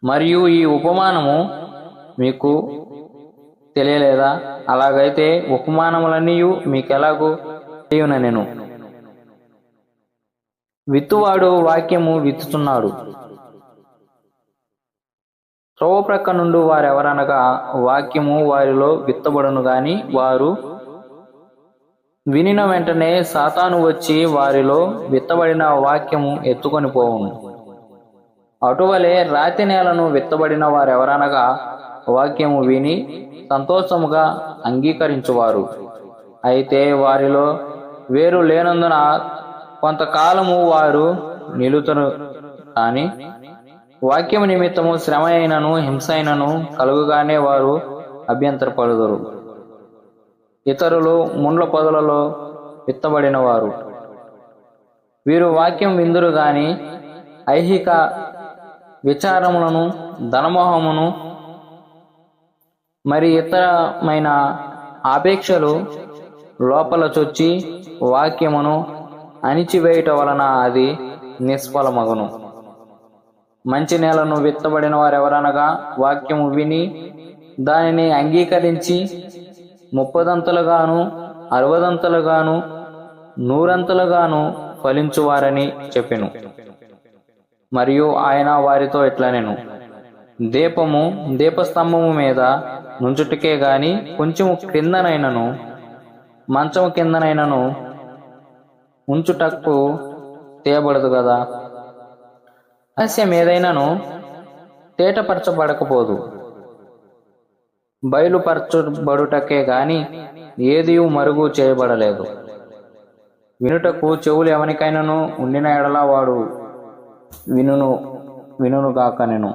మరియు ఈ ఉపమానము మీకు తెలియలేదా? అలాగైతే ఉపమానములన్నీ మీకెలాగూ తెలియనెను. విత్తువాడు వాక్యము విత్తుతున్నాడు. త్రోవ ప్రక్క నుండి వారెవరనగా వాక్యము వారిలో విత్తబడును గాని వారు వినిన వెంటనే సాతాను వచ్చి వారిలో విత్తబడిన వాక్యము ఎత్తుకొని పోవును. అటువలే రాతి నేలను విత్తబడిన వారెవరనగా వాక్యము విని సంతోషముగా అంగీకరించువారు. అయితే వారిలో వేరు లేనందున కొంతకాలము వారు నిలుతురు కాని వాక్యము నిమిత్తము శ్రమ అయినను హింస అయినను కలుగుగానే వారు అభ్యంతరపడుదురు. ఇతరులు ముండ్ల పొదలలో విత్తబడిన వారు. వీరు వాక్యం విందురు గాని ఐహిక విచారములను ధనమోహమును మరి ఇతరమైన ఆపేక్షలు లోపల చొచ్చి వాక్యమును అణిచివేయుట వలన అది నిష్ఫలమగును. మంచి నేలను విత్తబడిన వారెవరనగా వాక్యము విని దానిని అంగీకరించి 30దంతలుగాను 60దంతలుగాను 100ంతలుగాను ఫలించువారని చెప్పెను. మరియు ఆయన వారితో ఇట్లనెను, దీపము దీపస్తంభము మీద నుంచుటకే గాని కొంచెము క్రిందనైనను మంచము కిందనైనను ఉంచుటకు తేబడదు కదా. రహస్యం ఏదైనాను తేటపరచబడకపోదు, బయలుపరచబడుటకే గాని ఏది మరుగు చేయబడలేదు. వినుటకు చెవులు ఎవనికైనాను ఉండిన ఎడల వాడు వినుగాకనెను.